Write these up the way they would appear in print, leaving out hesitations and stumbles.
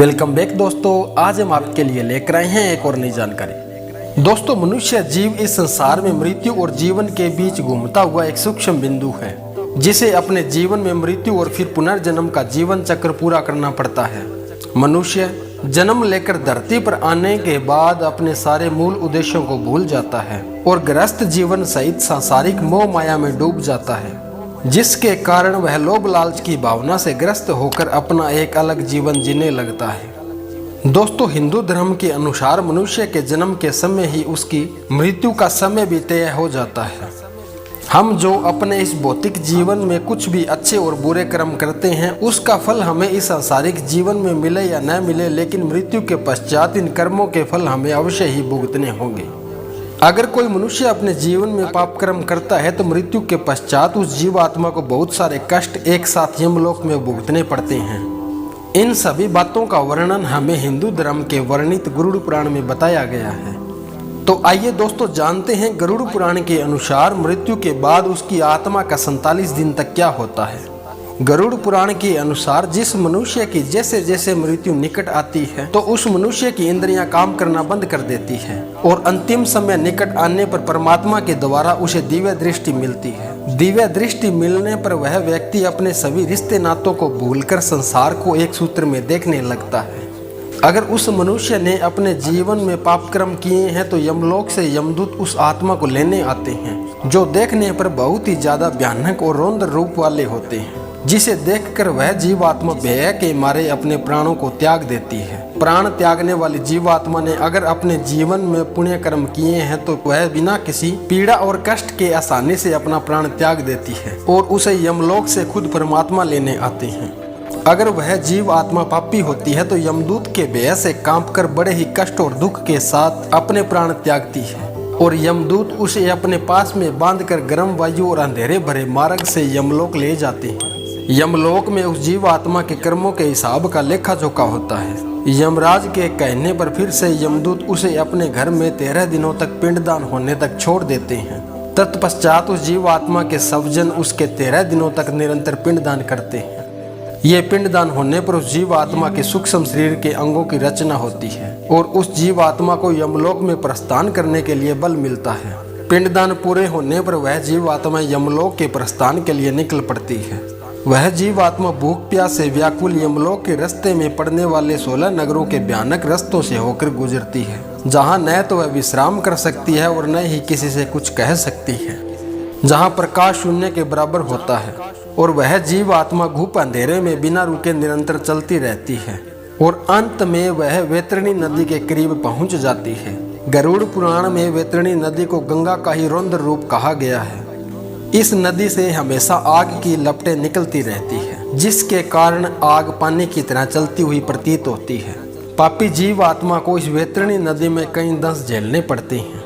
Welcome back दोस्तों, आज हम आपके लिए लेकर आए हैं एक और नई जानकारी। दोस्तों, मनुष्य जीव इस संसार में मृत्यु और जीवन के बीच घूमता हुआ एक सूक्ष्म बिंदु है, जिसे अपने जीवन में मृत्यु और फिर पुनर्जन्म का जीवन चक्र पूरा करना पड़ता है। मनुष्य जन्म लेकर धरती पर आने के बाद अपने सारे मूल उद्देश्यों को भूल जाता है और ग्रस्त जीवन सहित सांसारिक मोह माया में डूब जाता है, जिसके कारण वह लोभ लालच की भावना से ग्रस्त होकर अपना एक अलग जीवन जीने लगता है। दोस्तों, हिंदू धर्म के अनुसार मनुष्य के जन्म के समय ही उसकी मृत्यु का समय भी तय हो जाता है। हम जो अपने इस भौतिक जीवन में कुछ भी अच्छे और बुरे कर्म करते हैं, उसका फल हमें इस सांसारिक जीवन में मिले या न मिले, लेकिन मृत्यु के पश्चात इन कर्मों के फल हमें अवश्य ही भुगतने होंगे। अगर कोई मनुष्य अपने जीवन में पाप कर्म करता है तो मृत्यु के पश्चात उस जीवात्मा को बहुत सारे कष्ट एक साथ यमलोक में भुगतने पड़ते हैं। इन सभी बातों का वर्णन हमें हिंदू धर्म के वर्णित गरुड़ पुराण में बताया गया है। तो आइए दोस्तों, जानते हैं गरुड़ पुराण के अनुसार मृत्यु के बाद उसकी आत्मा का 47 दिन तक क्या होता है। गरुड़ पुराण के अनुसार जिस मनुष्य की जैसे जैसे मृत्यु निकट आती है तो उस मनुष्य की इंद्रियां काम करना बंद कर देती है और अंतिम समय निकट आने पर परमात्मा के द्वारा उसे दिव्य दृष्टि मिलती है। दिव्य दृष्टि मिलने पर वह व्यक्ति अपने सभी रिश्ते नातों को भूलकर संसार को एक सूत्र में देखने लगता है। अगर उस मनुष्य ने अपने जीवन में पाप कर्म किए हैं तो यमलोक से यमदूत उस आत्मा को लेने आते हैं, जो देखने पर बहुत ही ज्यादा भयानक और रौद्र रूप वाले होते हैं, जिसे देखकर वह जीवात्मा भय के मारे अपने प्राणों को त्याग देती है। प्राण त्यागने वाली जीवात्मा ने अगर अपने जीवन में पुण्य कर्म किए हैं तो वह बिना किसी पीड़ा और कष्ट के आसानी से अपना प्राण त्याग देती है और उसे यमलोक से खुद परमात्मा लेने आते हैं। अगर वह जीव आत्मा पापी होती है तो यमदूत के भय से कांपकर बड़े ही कष्ट और दुख के साथ अपने प्राण त्यागती है और यमदूत उसे अपने पास में बांधकर गर्म वायु और अंधेरे भरे मार्ग से यमलोक ले जाते हैं। यमलोक में उस जीव आत्मा के कर्मों के हिसाब का लेखा जोखा होता है। यमराज के कहने पर फिर से यमदूत उसे अपने घर में 13 दिनों तक पिंडदान होने तक छोड़ देते हैं। तत्पश्चात उस जीव आत्मा के स्वजन उसके 13 दिनों तक निरंतर पिंडदान करते हैं। ये पिंडदान होने पर उस जीव आत्मा के सूक्ष्म शरीर के अंगों की रचना होती है और उस जीव आत्मा को यमलोक में प्रस्थान करने के लिए बल मिलता है। पिंडदान पूरे होने पर वह जीव आत्मा यमलोक के प्रस्थान के लिए निकल पड़ती है। वह जीव आत्मा भूख प्यास से व्याकुल यमलोक के रास्ते में पड़ने वाले 16 नगरों के भयानक रास्तों से होकर गुजरती है, जहाँ न तो वह विश्राम कर सकती है और न ही किसी से कुछ कह सकती है, जहाँ प्रकाश शून्य के बराबर होता है और वह जीव आत्मा घुप अंधेरे में बिना रुके निरंतर चलती रहती है और अंत में वह वैतरणी नदी के करीब पहुंच जाती है। गरुड़ पुराण में वैतरणी नदी को गंगा का ही रौद्र रूप कहा गया है। इस नदी से हमेशा आग की लपटें निकलती रहती है, जिसके कारण आग पानी की तरह चलती हुई प्रतीत होती है। पापी जीव आत्मा को इस वैतरणी नदी में कई दंश झेलने पड़ते हैं।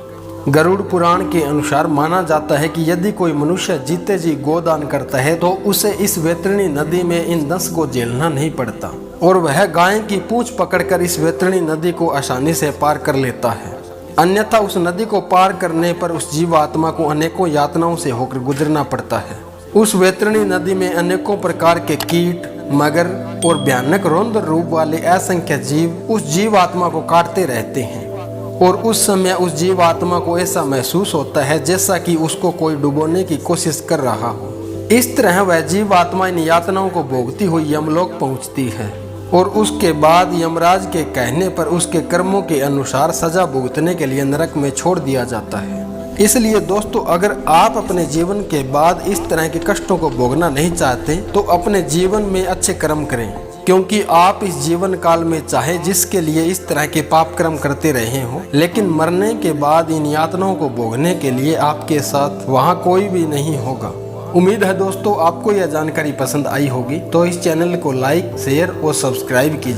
गरुड़ पुराण के अनुसार माना जाता है कि यदि कोई मनुष्य जीते जी गोदान करता है तो उसे इस वैतरणी नदी में इन दंश को झेलना नहीं पड़ता और वह गाय की पूंछ पकड़कर इस वैतरणी नदी को आसानी से पार कर लेता है। अन्यथा उस नदी को पार करने पर उस जीवात्मा को अनेकों यातनाओं से होकर गुजरना पड़ता है। उस वैतरणी नदी में अनेकों प्रकार के कीट, मगर और भयानक रौद्र रूप वाले असंख्य जीव उस जीवात्मा को काटते रहते हैं और उस समय उस जीवात्मा को ऐसा महसूस होता है जैसा कि उसको कोई डुबोने की कोशिश कर रहा हो। इस तरह वह जीवात्मा इन यातनाओं को भोगती हुई यमलोक पहुंचती है और उसके बाद यमराज के कहने पर उसके कर्मों के अनुसार सजा भुगतने के लिए नरक में छोड़ दिया जाता है। इसलिए दोस्तों, अगर आप अपने जीवन के बाद इस तरह के कष्टों को भोगना नहीं चाहते तो अपने जीवन में अच्छे कर्म करें, क्योंकि आप इस जीवन काल में चाहे जिसके लिए इस तरह के पाप कर्म करते रहे हो, लेकिन मरने के बाद इन यातनाओं को भोगने के लिए आपके साथ वहाँ कोई भी नहीं होगा। उम्मीद है दोस्तों, आपको यह जानकारी पसंद आई होगी, तो इस चैनल को लाइक, शेयर और सब्सक्राइब कीजिए।